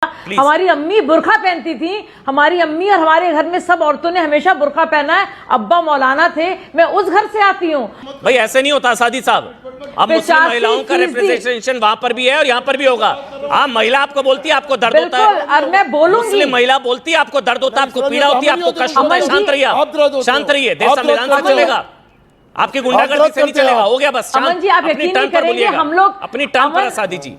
हमारी अम्मी बुर्खा पहनती थी, हमारी अम्मी और हमारे घर में सब औरतों ने हमेशा बुर्खा पहना है। अब्बा मौलाना थे, मैं उस घर से आती हूँ। भाई ऐसे नहीं होता सादी साहब, अब मुस्लिम महिलाओं का रिप्रेजेंटेशन वहां पर भी है और यहाँ पर भी होगा। हाँ, महिला आपको बोलती है आपको दर्द होता है, और मैं बोलूंगी, मुस्लिम महिला बोलती है आपको दर्द होता है, आपको पीड़ा होती है, आपको कष्ट होता है। शांत रहिए, शांत रहिए, देश संविधान से चलेगा, आपकी गुंडागर्दी से नहीं चलेगा। हो गया बस, अमन जी आप यकीन नहीं करेंगे, हम लोग अपनी टर्म पर सादी जी।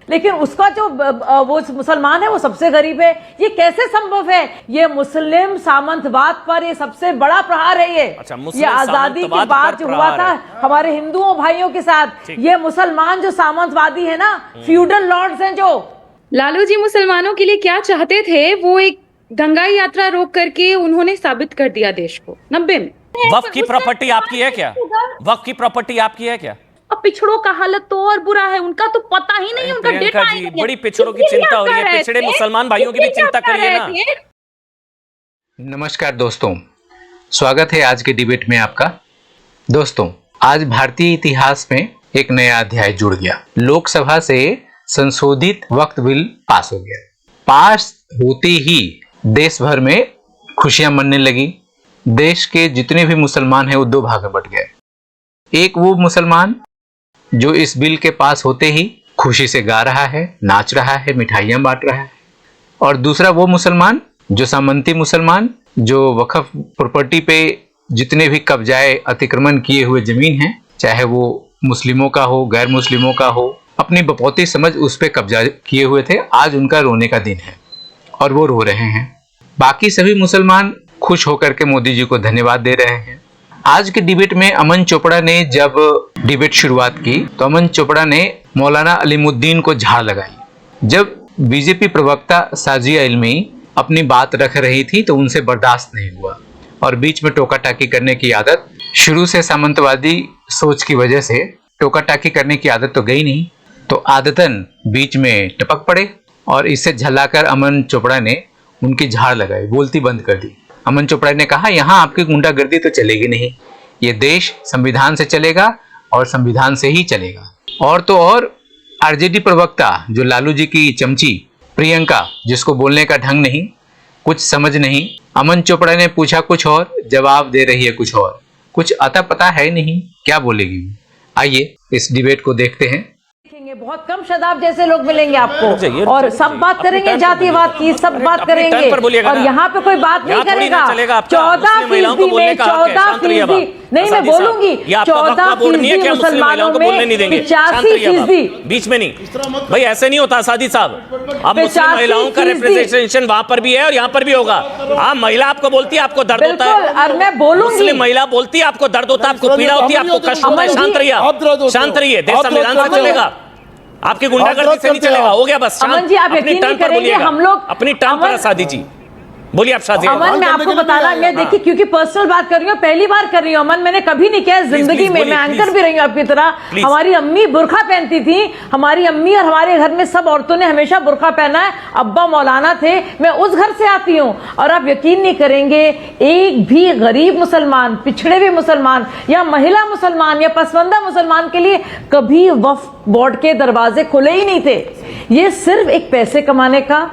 लेकिन उसका जो वो मुसलमान है वो सबसे गरीब है, ये कैसे संभव है? ये मुस्लिम सामंतवाद पर ये सबसे बड़ा प्रहार है। ये आजादी के बाद जो हुआ था हमारे हिंदुओं भाइयों के साथ, ये मुसलमान जो सामंतवादी है ना, फ्यूडल लॉर्ड्स हैं जो। लालू जी मुसलमानों के लिए क्या चाहते थे वो एक गंगा यात्रा रोक करके उन्होंने साबित कर दिया देश को 90 में। वक्फ की प्रॉपर्टी आपकी है क्या? वक्फ की प्रॉपर्टी आपकी है क्या? अब पिछड़ों का हालत तो और बुरा है, उनका तो पता ही नहीं, उनका डेटा ही नहीं। बड़ी पिछड़ों की चिंता हो रही है, पिछड़े मुसलमान भाइयों की भी चिंता करिए ना। नमस्कार दोस्तों, स्वागत है आज के डिबेट में आपका। दोस्तों, आज भारतीय इतिहास में एक नया अध्याय जुड़ गया। लोकसभा से संशोधित वक्फ बिल पास हो गया। पास होते ही देश भर में खुशियां मनने लगी। देश के जितने भी मुसलमान हैं वो दो भाग में बट गए। एक वो मुसलमान जो इस बिल के पास होते ही खुशी से गा रहा है, नाच रहा है, मिठाइयां बांट रहा है, और दूसरा वो मुसलमान जो सामंती मुसलमान जो वक्फ प्रॉपर्टी पे जितने भी कब्जाए अतिक्रमण किए हुए जमीन है, चाहे वो मुस्लिमों का हो, गैर मुस्लिमों का हो, अपनी बपौती समझ उस पे कब्जा किए हुए थे। आज उनका रोने का दिन है और वो रो रहे हैं। बाकी सभी मुसलमान खुश होकर के मोदी जी को धन्यवाद दे रहे हैं। आज के डिबेट में अमन चोपड़ा ने जब डिबेट शुरुआत की तो अमन चोपड़ा ने मौलाना अलीमुद्दीन को झाड़ लगाई। जब बीजेपी प्रवक्ता साजिया इल्मी अपनी बात रख रही थी तो उनसे बर्दाश्त नहीं हुआ और बीच में टोका टाकी करने की आदत, शुरू से सामंतवादी सोच की वजह से टोका टाकी करने की आदत तो गई नहीं, तो आदतन बीच में टपक पड़े और इससे झल्लाकर अमन चोपड़ा ने उनकी झाड़ लगाई, बोलती बंद कर दी। अमन चोपड़ा ने कहा, यहाँ आपकी गुंडागर्दी तो चलेगी नहीं, ये देश संविधान से चलेगा और संविधान से ही चलेगा। और तो और आरजेडी प्रवक्ता जो लालू जी की चमची प्रियंका, जिसको बोलने का ढंग नहीं, कुछ समझ नहीं, अमन चोपड़ा ने पूछा कुछ और, जवाब दे रही है कुछ और, कुछ अता पता है नहीं क्या बोलेगी। आइए इस डिबेट को देखते हैं। बहुत कम शदाब जैसे लोग मिलेंगे आपको और सब बात करेंगे जातिवाद की, सब बात करेंगे और यहाँ पे कोई बात नहीं करेगा। 14% में 14% नहीं, मैं बोलूंगी 14% मुसलमानों में 85% बीच में नहीं। भाई ऐसे नहीं होता सादी साहब, अब मुस्लिम महिलाओं का रिप्रेजेंटेशन वहां पर भी है और यहाँ पर भी होगा। हाँ, महिला आपको बोलती है आपको दर्द होता है, और मैं बोलूंगी, मुस्लिम महिला बोलती है आपको दर्द होता है, आपको पीड़ा होती है, आपको कष्ट होता है। शांत रहिए, शांत रहिए, देश संविधान से चलेगा, आपकी गुंडागर्दी से नहीं चलेगा। हो गया बस, अमन जी आप यकीन नहीं करेंगे, हम लोग अपनी टर्म पर सादी जी। बोलिए आप शादी। अमन मैं आपको बताना, मैं देखिए क्योंकि पर्सनल बात कर रही हूँ, पहली बार कर रही हूँ अमन, मैंने कभी नहीं किया जिंदगी में, मैं एंकर भी रही हूँ आपकी तरह। हमारी अम्मी बुर्खा पहनती थी, हमारी अम्मी और हमारे घर में सब औरतों ने हमेशा बुर्खा पहना है। अब्बा मौलाना थे, मैं उस घर से आती हूँ और आप यकीन नहीं करेंगे, एक भी गरीब मुसलमान, पिछड़े हुए मुसलमान या महिला मुसलमान या पसमानदा मुसलमान के लिए कभी वक्फ बोर्ड के दरवाजे खुले ही नहीं थे। ये सिर्फ एक पैसे कमाने का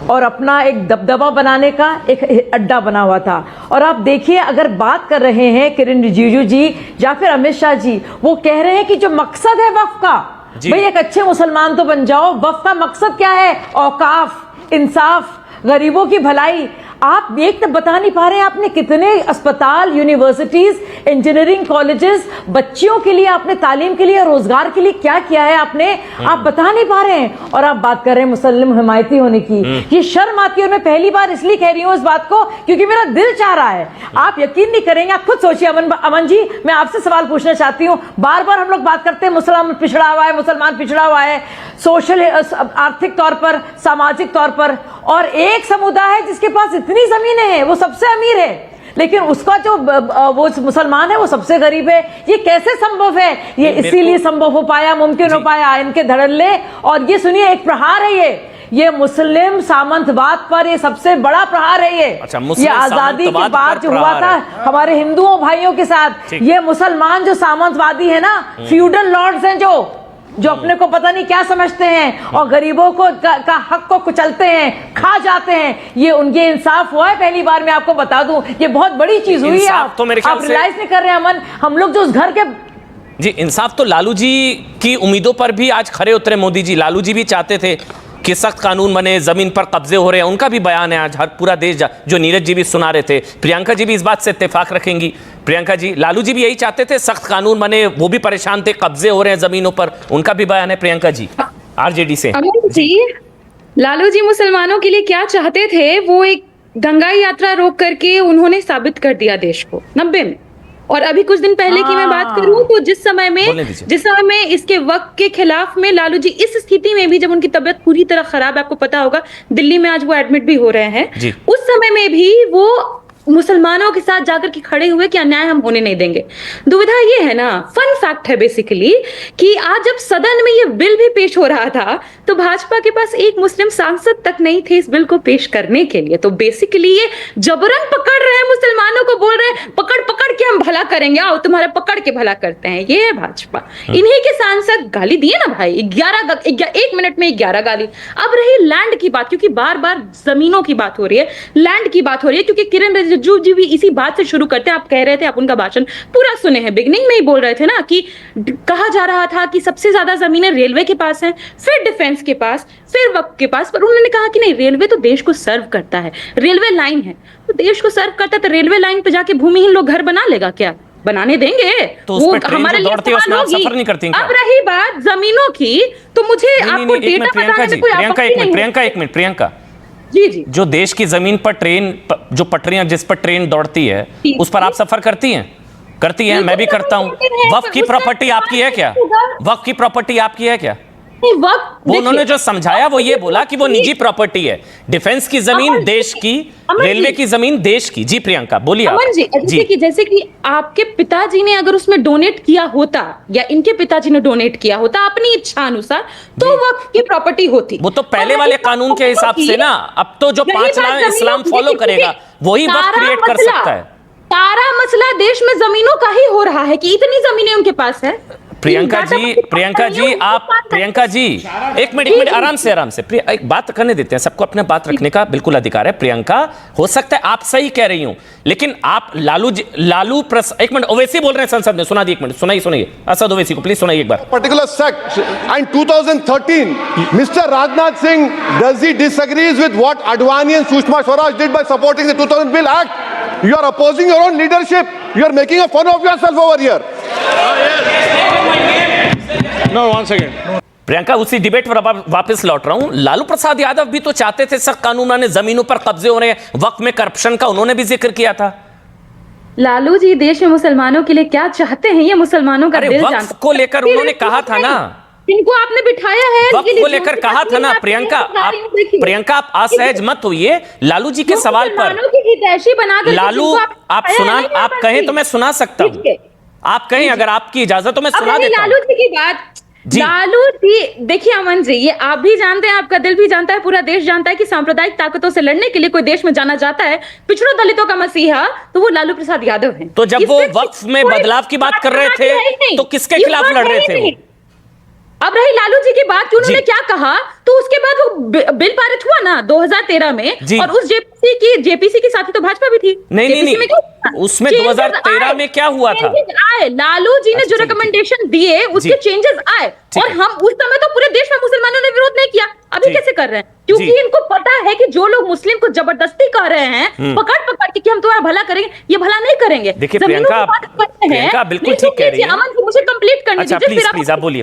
और अपना एक दबदबा बनाने का एक अड्डा बना हुआ था। और आप देखिए, अगर बात कर रहे हैं किरण रिजिजू जी या फिर अमित शाह जी, वो कह रहे हैं कि जो मकसद है वक्फ का, भाई एक अच्छे मुसलमान तो बन जाओ। वक्फ का मकसद क्या है? औकाफ, इंसाफ, गरीबों की भलाई। आप एक तो बता नहीं पा रहे हैं, आपने कितने अस्पताल, यूनिवर्सिटीज, इंजीनियरिंग कॉलेजेस, बच्चियों के लिए आपने तालीम के लिए, रोजगार के लिए क्या किया है आपने, आप बता नहीं पा रहे हैं। और आप बात कर रहे हैं मुस्लिम हिमायती होने की, ये शर्म आती है। और मैं पहली बार इसलिए कह रही हूँ इस बात को क्योंकि मेरा दिल चाह रहा है। आप यकीन नहीं करेंगे, आप खुद सोचिए। अमन जी, मैं आपसे सवाल पूछना चाहती हूँ। बार बार हम लोग बात करते हैं मुसलमान पिछड़ा हुआ है, मुसलमान पिछड़ा हुआ है, सोशल, आर्थिक तौर पर, सामाजिक तौर पर, और एक समुदाय है जिसके पास इतनी जमीनें हैं, वो सबसे अमीर है, लेकिन उसका जो वो मुसलमान है वो सबसे गरीब है। ये कैसे संभव है? ये इसीलिए संभव हो पाया, मुमकिन हो पाया इनके धड़ल्ले। और ये सुनिए, एक प्रहार है ये मुस्लिम सामंतवाद पर ये सबसे बड़ा प्रहार है। ये आजादी के बाद जो हुआ था हमारे हिंदुओं भाइयों के साथ, ये मुसलमान जो सामंतवादी है ना, फ्यूडल लॉर्ड्स हैं जो, जो अपने को पता नहीं क्या समझते हैं और गरीबों को का हक को कुचलते हैं, खा जाते हैं। ये उनके इंसाफ हुआ है पहली बार, मैं आपको बता दूं, ये बहुत बड़ी चीज हुई है। इंसाफ तो मेरे ख्याल आप से रियलाइज नहीं कर रहे हैं अमन, हम लोग जो उस घर के जी इंसाफ तो लालू जी की उम्मीदों पर भी आज खरे उतरे मोदी जी। लालू जी भी चाहते थे कि सख्त कानून बने, जमीन पर कब्जे हो रहे हैं, उनका भी बयान है आज हर पूरा देश जो नीरज जी भी सुना रहे थे। प्रियंका जी भी इस बात से इत्तेफाक रखेंगी। प्रियंका जी, लालू जी भी यही चाहते थे सख्त कानून बने, वो भी परेशान थे, कब्जे हो रहे हैं जमीनों पर, उनका भी बयान है। प्रियंका जी आरजेडी से। अमन जी, लालू जी मुसलमानों के लिए क्या चाहते थे वो एक दंगाई यात्रा रोक करके उन्होंने साबित कर दिया देश को 90 में। और अभी कुछ दिन पहले की मैं बात करूं तो जिस समय में इसके वक्त के खिलाफ में लालू जी इस स्थिति में भी, जब उनकी तबीयत पूरी तरह खराब है, आपको पता होगा दिल्ली में आज वो एडमिट भी हो रहे हैं, उस समय में भी वो मुसलमानों के साथ जाकर के खड़े हुए कि अन्याय हम होने नहीं देंगे। दुविधा ये है ना, फन फैक्ट है बेसिकली, कि आज जब सदन में ये बिल भी पेश हो रहा था तो भाजपा के पास एक मुस्लिम सांसद तक नहीं थे इस बिल को पेश करने के लिए। तो बेसिकली ये जबरन पकड़ रहे हैं मुसलमानों को, बोल रहे हैं पकड़ पकड़ के हम भला करेंगे, आओ तुम्हारा पकड़ के भला करते हैं। ये है भाजपा। इन्हीं के सांसद गाली दिए ना भाई, 1 मिनट में 11 गाली। अब रही लैंड की बात, क्योंकि बार बार जमीनों की बात हो रही है, लैंड की बात हो रही है, क्योंकि किरण रिजिजू जी भी इसी बात से शुरू करते हैं। आप कह रहे थे, आप उनका भाषण पूरा सुने हैं, बिगनिंग में ही बोल रहे थे ना कि कहा जा रहा था कि सबसे ज्यादा जमीनें रेलवे के पास हैं, फिर डिफेंस के पास, फिर वक्फ के पास। पर उन्होंने कहा कि नहीं, रेलवे तो देश को सर्व करता है, रेलवे लाइन है तो देश को सर्व करता है, तो रेलवे लाइन पे जाके भूमिहीन लोग घर बना लेगा क्या? बनाने देंगे? तो वो हमारे लिए सफर नहीं करती। अब रही बात जमीनों की, तो मुझे आपको डेटा बताने में कोई आपत्ति नहीं है। प्रियंका जी, जो देश की जमीन पर ट्रेन, जो पटरियां जिस पर ट्रेन दौड़ती है, उस पर आप सफर करती हैं? मैं भी करता हूं। वक्फ की प्रॉपर्टी आपकी है क्या? वक्फ की प्रॉपर्टी आपकी है क्या? वो उन्होंने जो समझाया वो ये बोला कि वो निजी प्रॉपर्टी है। डिफेंस की जमीन देश की, रेलवे की जमीन देश की। जी प्रियंका बोलिए। अमन जी, जैसे कि आपके पिताजी ने अगर उसमें डोनेट किया होता या इनके पिताजी ने डोनेट किया होता अपनी इच्छा अनुसार, तो वक्फ की प्रॉपर्टी होती। वो तो पहले वाले कानून के हिसाब से ना, अब तो जो 5 लाख इस्लाम फॉलो करेगा वही वक्फ क्रिएट कर सकता है। सारा मसला देश में जमीनों का ही हो रहा है कि इतनी जमीनें उनके पास है। प्रियंका जी एक मिनट आराम से एक बात करने देते हैं, सबको अपने बात रखने का बिल्कुल अधिकार है। प्रियंका, हो सकता है आप सही कह रही हूं, लेकिन आप एक मिनट, ओवैसी बोल रहे हैं संसद में, सुना दी, एक मिनट सुनाइए असद ओवैसी को प्लीज सुनाइए एक बार। Particular sect and 2013 Mr. Rajnath Singh, does he disagrees with what Advani and Sushma Swaraj did by supporting the 2000 Bill Act? You are opposing your own leadership. You are making a fun of yourself over here. No, one second. Priyanka, उसी debate पर वापस लौट रहा हूं। लालू प्रसाद यादव भी तो चाहते थे सख्त कानून बनाने, जमीनों पर कब्जे हो रहे हैं, वक्त में करप्शन का उन्होंने भी जिक्र किया था। लालू जी देश में मुसलमानों के लिए क्या चाहते हैं ये मुसलमानों का दिल जानता है। को लेकर उन्होंने कहा था ना, इनको आपने बिठाया है, वक्त को लेकर कहा था ना। प्रियंका आप असहज मत होइए लालू जी के सवाल पर। लालू आप कहें तो मैं सुना सकता हूं, आप कहें अगर आपकी इजाजत तो मैं सुना देता हूं। लालू जी की बात, लालू जी देखिए अमन जी, ये आप भी जानते हैं, आपका दिल भी जानता है, पूरा देश जानता है कि सांप्रदायिक ताकतों से लड़ने के लिए कोई देश में जाना चाहता है, पिछड़ों दलितों का मसीहा, तो वो लालू प्रसाद यादव हैं। तो जब वो वक्फ में बदलाव की बात कर रहे थे तो किसके खिलाफ लड़ रहे थे वो? अब रही लालू जी की बात कि उन्होंने क्या कहा, तो उसके बाद वो बिल पारित हुआ ना 2013 में, और उस जेपीसी की साथी तो भाजपा भी थी। नहीं, उसमें 2013 में क्या हुआ था? आए लालू जी ने जो रिकमेंडेशन दिए उसके चेंजेस आए, और हम उस समय तो पूरे देश में मुसलमानों ने विरोध नहीं किया। अभी कैसे कर रहे हैं? क्योंकि इनको पता है कि जो लोग मुस्लिम को जबरदस्ती कर रहे हैं पकड़ पकड़ के कि हम तुम्हारा भला करेंगे, ये भला नहीं करेंगे। देखिए प्रियंका बिल्कुल ठीक कह रही है। अमन जी मुझे कंप्लीट करने दीजिए, प्लीज आप बोलिए,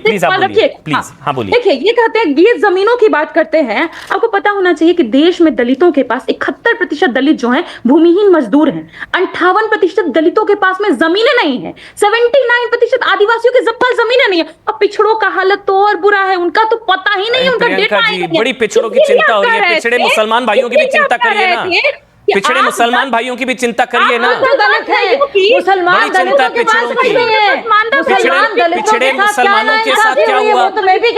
हाँ बोलिए। देखिए ये कहते हैं ये जमीनों की बात करते हैं, आपको पता होना चाहिए कि देश में दलितों के पास 71% दलित जो हैं भूमिहीन मजदूर हैं, 58% दलितों के पास में जमीनें नहीं है, 79% आदिवासियों के पास जमीनें नहीं है, और पिछड़ों का हालत तो और बुरा है, उनका तो पता ही नहीं, उनका डेटा बड़ी पिछड़ों की चिंता हो रही है। पिछड़े मुसलमान भाइयों की भी चिंता करिए ना, पिछड़े मुसलमान भाइयों की भी चिंता करिए ना। मुसलमान दलितों के पास नहीं है, पिछड़े मुसलमानों के साथ क्या हुआ?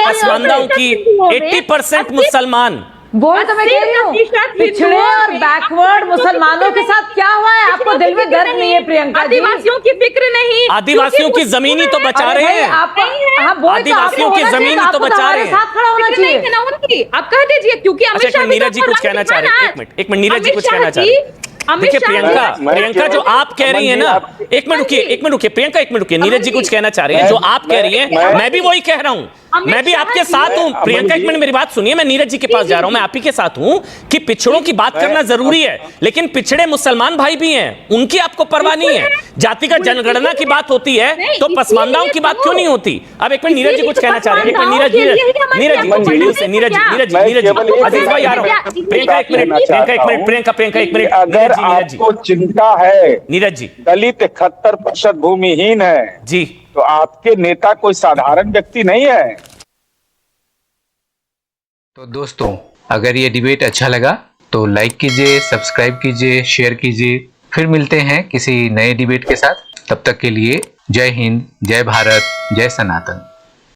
असमंदाओं की 80% मुसलमान वही तो मैं कह रही हूँ, 80% पिछड़े और बैकवर्ड मुसलमानों के साथ क्या हुआ है? आपको दिल में दर्द नहीं है प्रियंका जी? आदिवासियों की फिक्र नहीं, आदिवासियों की जमीन ही तो बचा अरे रहे भाई, हैं। आप हाँ, वही तो आदिवासियों आपको की होना चाहिए, जमीन ही तो आपको बचा हमारे रहे हैं। साथ खड़ा होना फिक्र नहीं चाहिए। है ना उनकी। आप कह दीजिए, क्योंकि अमित अच्छा, शाह एक मिनट, भी तो नीरज जी कुछ आपको कहना लग चाह रहे दिखा हैं। ना। एक मिनट नीरज जी अमित कुछ शाह कहना चाह जी, रहे हैं। अमित देखिए शाह प्रियंका, जी- प्रियंका जो आप कह रही है ना, एक मिनट रुकिए, एक मिनट रुकिए प्रियंका, एक मिनट रुकिए। नीरज जी कुछ कहना चाह रहे हैं, जो आप कह रही हैं मैं भी वही कह रहा हूं, मैं भी आपके साथ हूं। प्रियंका एक मिनट मेरी बात सुनिए, मैं नीरज जी के पास जा रहा हूं, मैं आप ही के साथ हूं कि पिछड़ों की बात करना जरूरी है, लेकिन पिछड़े मुसलमान भाई भी हैं, उनकी आपको परवाह नहीं है। जातिगत जनगणना की बात होती है तो पसमानदाओं की बात क्यों नहीं होती? अब एक मिनट नीरज जी कुछ कहना चाह रहे हैं, एक मिनट नीरज अजीज भाई आ रहा हूं। प्रियंका एक मिनट, प्रियंका एक मिनट, अगर आपको चिंता है नीरज जी दलित 71% भूमिहीन है जी, तो आपके नेता कोई साधारण व्यक्ति नहीं है। तो दोस्तों, अगर ये डिबेट अच्छा लगा तो लाइक कीजिए, सब्सक्राइब कीजिए, शेयर कीजिए। फिर मिलते हैं किसी नए डिबेट के साथ। तब तक के लिए जय हिंद, जय भारत, जय सनातन।